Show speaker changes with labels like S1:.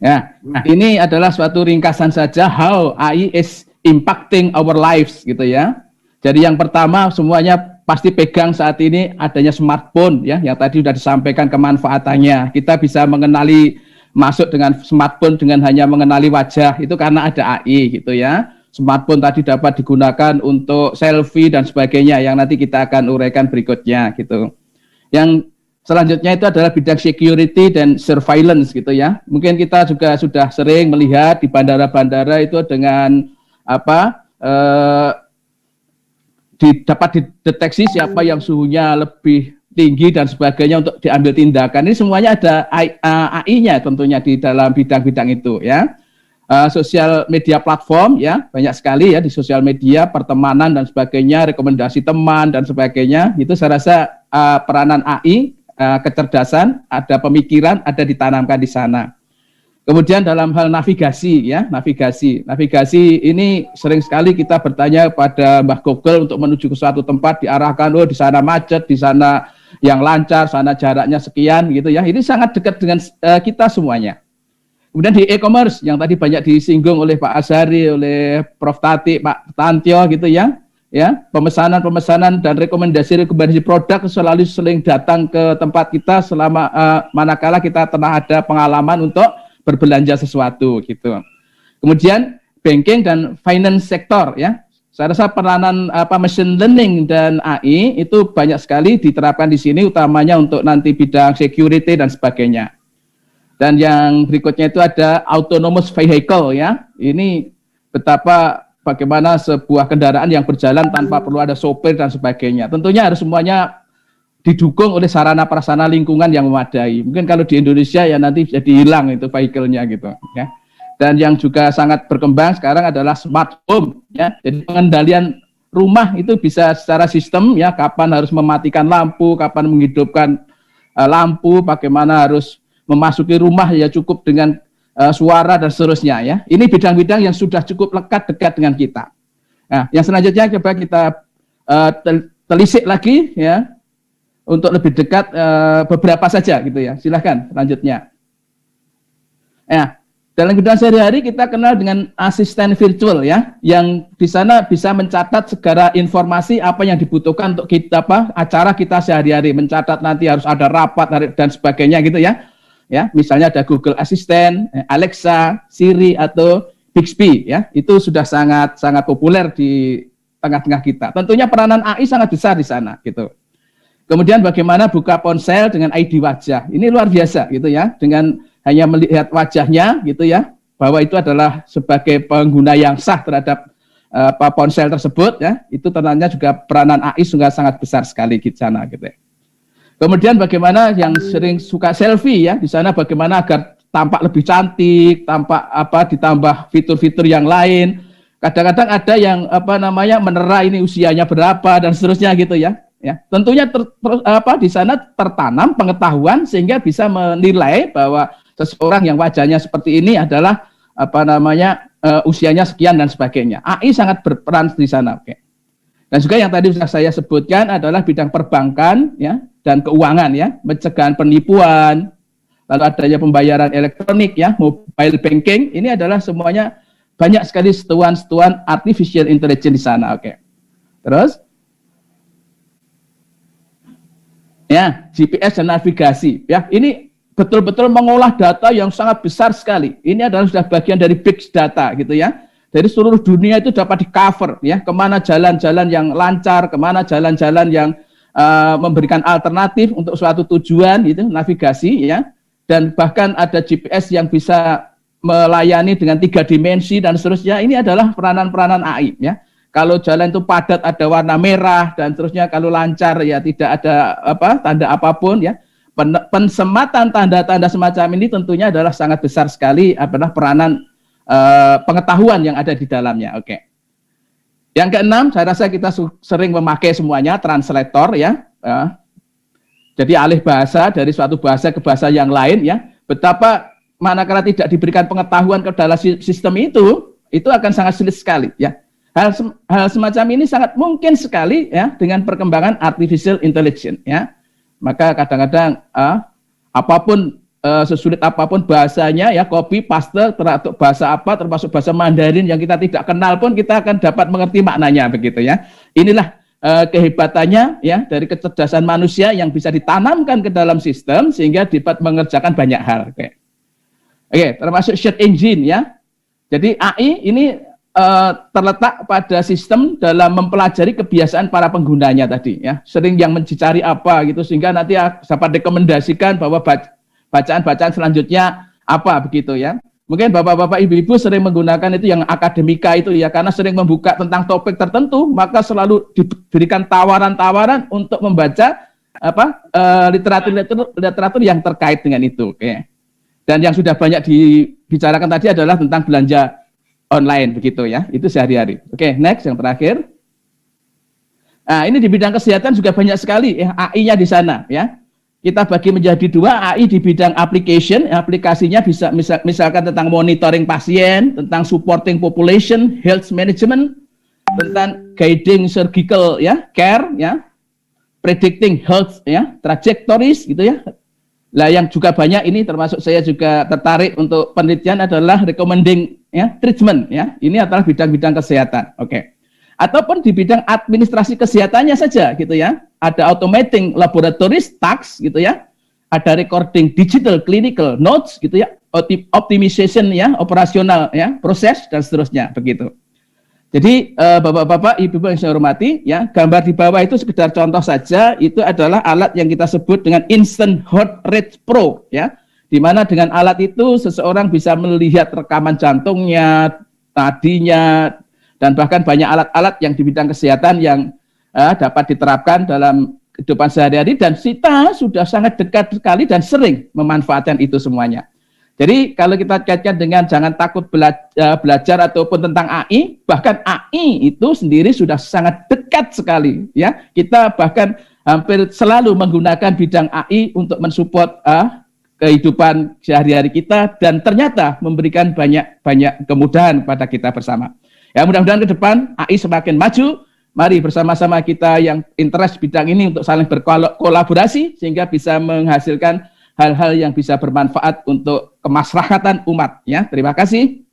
S1: Ya, ini adalah suatu ringkasan saja how AI is impacting our lives gitu ya. Jadi yang pertama semuanya pasti pegang saat ini adanya smartphone ya, yang tadi sudah disampaikan kemanfaatannya. Kita bisa mengenali masuk dengan smartphone dengan hanya mengenali wajah itu karena ada AI gitu ya. Smartphone tadi dapat digunakan untuk selfie dan sebagainya yang nanti kita akan uraikan berikutnya gitu. Yang selanjutnya itu adalah bidang security dan surveillance gitu ya. Mungkin kita juga sudah sering melihat di bandara-bandara itu dengan dapat dideteksi siapa yang suhunya lebih tinggi dan sebagainya untuk diambil tindakan. Ini semuanya ada AI-nya tentunya di dalam bidang-bidang itu ya. Sosial media platform ya, banyak sekali ya di sosial media, pertemanan dan sebagainya, rekomendasi teman dan sebagainya. Itu saya rasa peranan AI, kecerdasan, ada pemikiran, ada ditanamkan di sana. Kemudian dalam hal navigasi ya, navigasi ini sering sekali kita bertanya pada Mbah Google untuk menuju ke suatu tempat, diarahkan, oh di sana macet, di sana yang lancar, sana jaraknya sekian gitu ya. Ini sangat dekat dengan kita semuanya. Kemudian di e-commerce yang tadi banyak disinggung oleh Pak Azhari, oleh Prof. Tati, Pak Tantio gitu ya. Ya, pemesanan dan rekomendasi produk selalu sering datang ke tempat kita selama manakala kita pernah ada pengalaman untuk berbelanja sesuatu gitu. Kemudian banking dan finance sektor ya. Saya rasa peranan machine learning dan AI itu banyak sekali diterapkan di sini utamanya untuk nanti bidang security dan sebagainya. Dan yang berikutnya itu ada autonomous vehicle ya. Ini bagaimana sebuah kendaraan yang berjalan tanpa perlu ada sopir dan sebagainya. Tentunya harus semuanya didukung oleh sarana prasarana lingkungan yang memadai. Mungkin kalau di Indonesia ya nanti jadi hilang itu vehicle-nya gitu ya. Dan yang juga sangat berkembang sekarang adalah smart home ya. Jadi pengendalian rumah itu bisa secara sistem ya, kapan harus mematikan lampu, kapan menghidupkan lampu, bagaimana harus memasuki rumah ya cukup dengan suara dan seterusnya ya. Ini bidang-bidang yang sudah cukup dekat dengan kita. Nah, yang selanjutnya coba kita telisik lagi ya untuk lebih dekat beberapa saja gitu ya. Silahkan selanjutnya. Ya, dalam kehidupan sehari-hari kita kenal dengan asisten virtual ya, yang di sana bisa mencatat segala informasi apa yang dibutuhkan untuk kita acara kita sehari-hari, mencatat nanti harus ada rapat dan sebagainya gitu ya. Ya, misalnya ada Google Assistant, Alexa, Siri atau Bixby ya, itu sudah sangat populer di tengah-tengah kita. Tentunya peranan AI sangat besar di sana gitu. Kemudian bagaimana buka ponsel dengan ID wajah, ini luar biasa gitu ya, dengan hanya melihat wajahnya gitu ya, bahwa itu adalah sebagai pengguna yang sah terhadap ponsel tersebut ya, itu ternyata juga peranan AI juga sangat besar sekali di sana gitu ya. Kemudian bagaimana yang sering suka selfie ya, di sana bagaimana agar tampak lebih cantik, tampak ditambah fitur-fitur yang lain. Kadang-kadang ada yang menera ini usianya berapa dan seterusnya gitu ya. Ya, tentunya di sana tertanam pengetahuan sehingga bisa menilai bahwa seseorang yang wajahnya seperti ini adalah usianya sekian dan sebagainya. AI sangat berperan di sana. Oke. Dan juga yang tadi sudah saya sebutkan adalah bidang perbankan ya dan keuangan ya, pencegahan penipuan, lalu adanya pembayaran elektronik ya, mobile banking, ini adalah semuanya banyak sekali setuan artificial intelligence di sana. Oke. Terus ya, GPS dan navigasi ya, ini betul-betul mengolah data yang sangat besar sekali. Ini adalah sudah bagian dari big data gitu ya. Dari seluruh dunia itu dapat di-cover ya, kemana jalan-jalan yang lancar, kemana jalan-jalan yang memberikan alternatif untuk suatu tujuan gitu, navigasi ya. Dan bahkan ada GPS yang bisa melayani dengan 3 dimensi dan seterusnya. Ini adalah peranan-peranan AI ya. Kalau jalan itu padat ada warna merah dan seterusnya, kalau lancar ya tidak ada tanda apapun ya. Pensematan tanda-tanda semacam ini tentunya adalah sangat besar sekali adalah peranan pengetahuan yang ada di dalamnya. Oke. Yang keenam, saya rasa kita sering memakai semuanya translator ya. Jadi alih bahasa dari suatu bahasa ke bahasa yang lain ya. Betapa manakala tidak diberikan pengetahuan ke dalam sistem itu akan sangat sulit sekali ya. Hal semacam ini sangat mungkin sekali ya dengan perkembangan artificial intelligence ya. Maka kadang-kadang apapun sesulit apapun bahasanya ya, copy paste termasuk bahasa apa, termasuk bahasa Mandarin yang kita tidak kenal pun kita akan dapat mengerti maknanya begitu ya. Inilah kehebatannya ya dari kecerdasan manusia yang bisa ditanamkan ke dalam sistem sehingga dapat mengerjakan banyak hal. Oke, termasuk search engine ya. Jadi AI ini terletak pada sistem dalam mempelajari kebiasaan para penggunanya tadi ya. Sering yang mencari apa gitu sehingga nanti dapat rekomendasikan bahwa bacaan-bacaan selanjutnya apa begitu ya. Mungkin bapak-bapak, ibu-ibu sering menggunakan itu yang akademika itu ya, karena sering membuka tentang topik tertentu, maka selalu diberikan tawaran-tawaran untuk membaca literatur yang terkait dengan itu. Oke. Dan yang sudah banyak dibicarakan tadi adalah tentang belanja online begitu ya, itu sehari-hari. Oke, next yang terakhir. Nah, ini di bidang kesehatan juga banyak sekali ya AI-nya di sana ya. Kita bagi menjadi dua, AI di bidang application, aplikasinya bisa misalkan tentang monitoring pasien, tentang supporting population, health management, tentang guiding surgical ya, care ya, predicting health ya, trajectories gitu ya. Lah yang juga banyak ini termasuk saya juga tertarik untuk penelitian adalah recommending ya, treatment ya. Ini adalah bidang-bidang kesehatan. Oke. Ataupun di bidang administrasi kesehatannya saja gitu ya. Ada automating laboratories tasks gitu ya. Ada recording digital clinical notes gitu ya. Optimization ya, operasional ya, proses dan seterusnya begitu. Jadi Bapak-bapak, Ibu-ibu yang saya hormati ya, gambar di bawah itu sekedar contoh saja, itu adalah alat yang kita sebut dengan Instant Heart Rate Pro ya. Di mana dengan alat itu seseorang bisa melihat rekaman jantungnya, nadinya, dan bahkan banyak alat-alat yang di bidang kesehatan yang dapat diterapkan dalam kehidupan sehari-hari dan kita sudah sangat dekat sekali dan sering memanfaatkan itu semuanya. Jadi kalau kita kaitkan dengan jangan takut belajar ataupun tentang AI, bahkan AI itu sendiri sudah sangat dekat sekali ya. Kita bahkan hampir selalu menggunakan bidang AI untuk mensupport kehidupan sehari-hari kita dan ternyata memberikan banyak kemudahan pada kita bersama. Ya, mudah-mudahan ke depan AI semakin maju. Mari bersama-sama kita yang interest bidang ini untuk saling berkolaborasi sehingga bisa menghasilkan hal-hal yang bisa bermanfaat untuk kemaslahatan umat ya. Terima kasih.